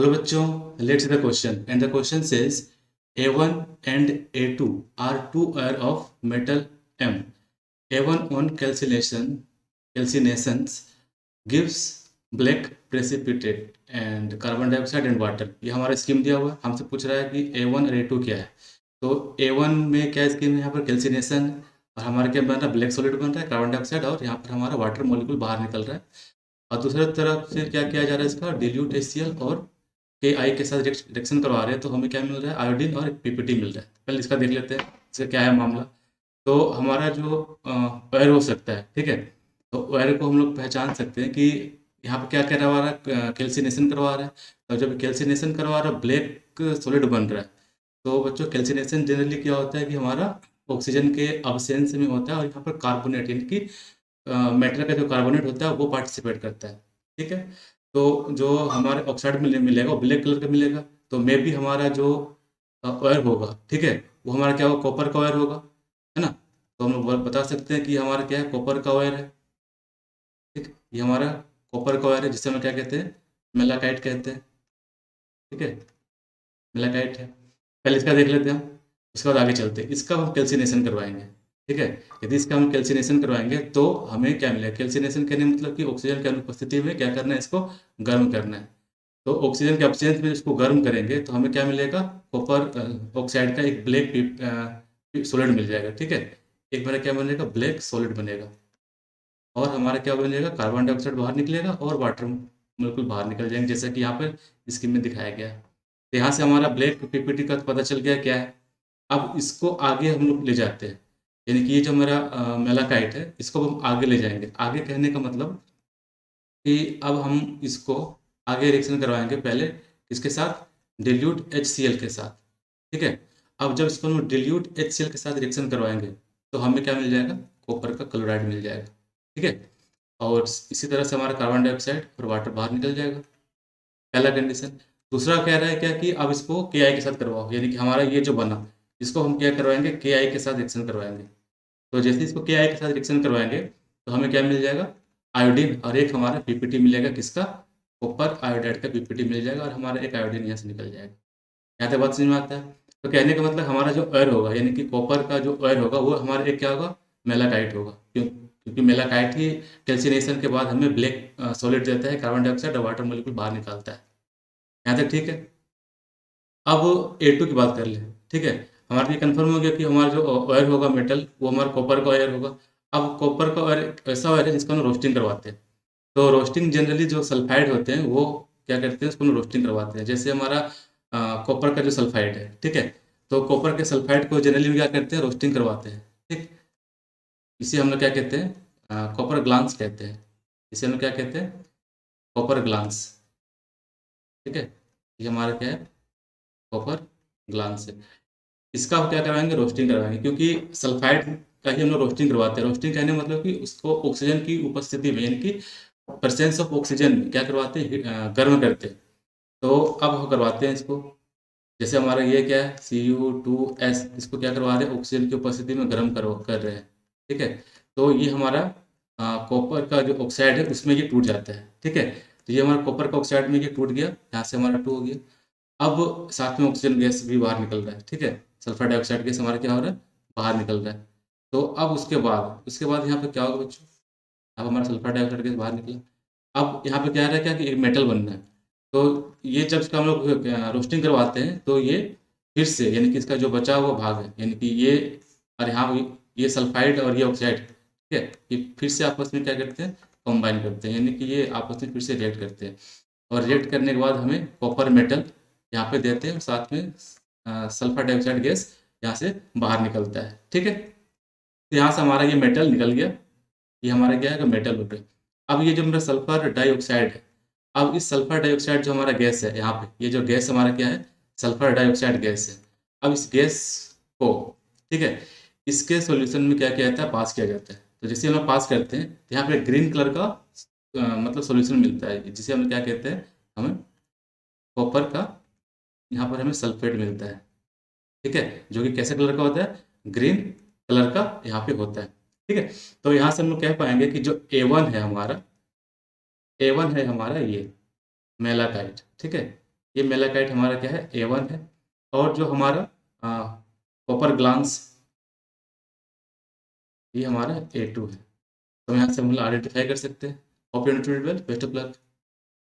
Hello bachcho, let's see the question. And the question says A1 and A2 are two air of metal M. A1 on calcinations gives black precipitate and carbon dioxide and water. ये हमारा scheme दिया हुआ है, हमसे पूछ रहा है कि A1 और A2 क्या है। तो A1 में क्या स्कीम है, यहाँ पर कैल्सिनेशन और हमारे क्या बन रहा है, ब्लैक सॉलिड बन रहा है कार्बन डाइऑक्साइड, और यहाँ पर हमारा वाटर मॉलिक्यूल बाहर निकल रहा है। और दूसरी तरफ से क्या किया जा रहा है, इसका डिल्यूट HCl और KI के साथ रिएक्शन करवा रहे हैं, तो हमें क्या मिल रहा है, आयोडीन और PPT मिल रहा है। पहले इसका देख लेते हैं इसका क्या है मामला। तो हमारा जो वायर हो सकता है, ठीक है, तो वायर को हम लोग पहचान सकते हैं कि यहाँ पे क्या करवा रहा है, कैल्सिनेशन करवा रहा है। और जब कैल्सिनेशन करवा रहा है ब्लैक सॉलिड बन रहा है। तो बच्चों कैल्सिनेशन जनरली क्या होता है कि हमारा ऑक्सीजन के अब्सेंस में होता है, और यहाँ पर कार्बोनेट यानी कि मेटल का जो कार्बोनेट होता है वो पार्टिसिपेट करता है। ठीक है, तो जो हमारे ऑक्साइड में मिलेगा वो ब्लैक कलर का मिलेगा। तो मे भी हमारा जो वायर होगा, ठीक है, वो हमारा क्या होगा, कॉपर का वायर होगा, है ना। तो हम लोग बता सकते हैं कि हमारा क्या है, कॉपर का वायर है। ठीक है, ये हमारा कॉपर का वायर है, जिसे हम क्या कहते हैं, मेलाकाइट कहते हैं। ठीक है, मेलाकाइट है। पहले इसका देख लेते हैं हम, उसके बाद आगे चलते हैं। इसका हम कैल्सिनेशन करवाएंगे। ठीक है, यदि इसका हम कैल्सिनेशन करवाएंगे तो हमें क्या मिलेगा, कैल्सिनेशन करने मतलब कि ऑक्सीजन की अनुपस्थिति में क्या करना है, इसको गर्म करना है। तो ऑक्सीजन के एब्सेंस में इसको गर्म करेंगे तो हमें क्या मिलेगा, कॉपर ऑक्साइड का एक ब्लैक सॉलिड मिल जाएगा। ठीक है, एक बार क्या बनेगा, ब्लैक सॉलिड बनेगा, और हमारा क्या बनेगा, कार्बन डाइऑक्साइड बाहर निकलेगा और वाटर बिल्कुल बाहर निकल जाएंगे, जैसा कि यहाँ पर स्कीम में दिखाया गया है। तो यहाँ से हमारा ब्लैक PPT का पता चल गया क्या है। अब इसको आगे हम लोग ले जाते हैं, यानी कि ये जो हमारा मेलाकाइट है, इसको हम आगे ले जाएंगे। आगे कहने का मतलब कि अब हम इसको आगे रिएक्शन करवाएंगे, पहले इसके साथ डिल्यूट HCl के साथ। ठीक है, अब जब इसको हम डिल्यूट HCl के साथ रिएक्शन करवाएंगे तो हमें क्या मिल जाएगा, कॉपर का क्लोराइड मिल जाएगा। ठीक है, और इसी तरह से हमारा कार्बन डाइऑक्साइड और वाटर बाहर निकल जाएगा, पहला कंडीशन। दूसरा कह रहा है क्या कि अब इसको KI के साथ करवाओ, यानी कि हमारा ये जो बना, इसको हम क्या करवाएंगे, KI के साथ रिएक्शन करवाएंगे। तो जैसे इसको KI के साथ रिएक्शन करवाएंगे तो हमें क्या मिल जाएगा, आयोडीन, और एक हमारा PPT मिलेगा, किसका, कॉपर आयोडाइड का PPT मिल जाएगा, और हमारा एक आयोडीन यहाँ से निकल जाएगा। यहाँ तक बात समझ में आता है। तो कहने का मतलब हमारा जो एयर होगा, यानी कि कॉपर का जो एयर होगा, वो हमारा एक क्या होगा, मेलाकाइट होगा। क्योंकि मेलाकाइट ही कैल्सिनेशन के बाद हमें ब्लैक सॉलिड देता है, कार्बन डाइऑक्साइड और वाटर मॉलिक्यूल बाहर निकालता है। यहाँ तक ठीक है। अब A2 की बात कर ले। ठीक है, हमारा ये कंफर्म हो गया कि हमारा जो ऑयल होगा मेटल, वो हमारा कॉपर का ऑयल होगा। अब कॉपर का ऑयल ऐसा ऑयल है जिसको हम रोस्टिंग करवाते हैं। तो रोस्टिंग जनरली जो सल्फाइड होते हैं वो क्या करते हैं, उसको रोस्टिंग करवाते हैं। जैसे हमारा कॉपर का जो सल्फाइड है, ठीक है, तो कॉपर के सल्फाइड को जनरली क्या करते हैं, रोस्टिंग करवाते हैं। ठीक, इसे हम लोग क्या कहते हैं, कॉपर ग्लांस कहते हैं। इसे हम लोग क्या कहते हैं, कॉपर ग्लांस। ठीक है, ये हमारा क्या है, कॉपर ग्लांस है। इसका हम क्या करवाएंगे, रोस्टिंग करवाएंगे, क्योंकि सल्फाइड का ही हम लोग रोस्टिंग करवाते हैं। रोस्टिंग कहने का मतलब कि उसको ऑक्सीजन की उपस्थिति में, यानी कि प्रेजेंस ऑफ ऑक्सीजन में क्या करवाते हैं, गर्म करते हैं। तो अब हम करवाते हैं इसको। जैसे हमारा ये क्या है, Cu2S, इसको क्या करवा रहे हैं, ऑक्सीजन की उपस्थिति में गर्म कर रहे हैं। ठीक है, तो ये हमारा कॉपर का जो ऑक्साइड है उसमें ये टूट जाता है। ठीक है, तो ये हमारा कॉपर का ऑक्साइड में ये टूट गया, यहाँ से हमारा 2 हो गया। अब साथ में ऑक्सीजन गैस भी बाहर निकल रहा है। ठीक है, सल्फर डाइऑक्साइड गैस हमारा क्या हो रहा है, बाहर निकल रहा है। तो अब उसके बाद यहाँ पे क्या होगा बच्चों, अब हमारा सल्फर डाइऑक्साइड गैस बाहर निकला। अब यहाँ पे क्या रहा है, क्या कि एक मेटल बनना है। तो ये जब इसका हम लोग रोस्टिंग करवाते हैं तो ये फिर से, यानी कि इसका जो बचा हुआ भाग है, यानी कि ये, और यहाँ ये सल्फाइड और ये ऑक्साइड, ठीक है, ये फिर से आपस में क्या करते हैं, कंबाइन करते हैं, यानी कि ये आपस में फिर से रिएक्ट करते हैं। और रिएक्ट करने के बाद हमें कॉपर मेटल यहाँ पे देते हैं, और साथ में सल्फर डाइऑक्साइड गैस यहाँ से बाहर निकलता है। ठीक है, तो यहाँ से हमारा ये मेटल निकल गया, ये हमारा क्या है, मेटल हो गया। अब ये जो मेरा सल्फर डाइऑक्साइड है, अब इस सल्फर डाइऑक्साइड जो हमारा गैस है, यहाँ पे ये जो गैस हमारा क्या है, सल्फर डाइऑक्साइड गैस है। अब इस गैस को, ठीक है, इसके सॉल्यूशन में क्या किया जाता है, पास किया जाता है। तो जैसे हम लोग पास करते हैं तो यहाँ पे ग्रीन कलर का मतलब सॉल्यूशन मिलता है, जिसे हम क्या कहते हैं, हमें कॉपर का, यहाँ पर हमें सल्फेट मिलता है। ठीक है, जो कि कैसे कलर का होता है, ग्रीन कलर का यहाँ पे होता है। ठीक है, तो यहाँ से हम लोग कह पाएंगे कि जो A1 है हमारा, A1 है हमारा ये मेलाकाइट। ठीक है, ये मेलाकाइट हमारा क्या है, A1 है। और जो हमारा कॉपर ग्लांस, ये हमारा A2 है। तो हम यहाँ से हम आइडेंटिफाई कर सकते हैं। Hope you understood well, best of luck.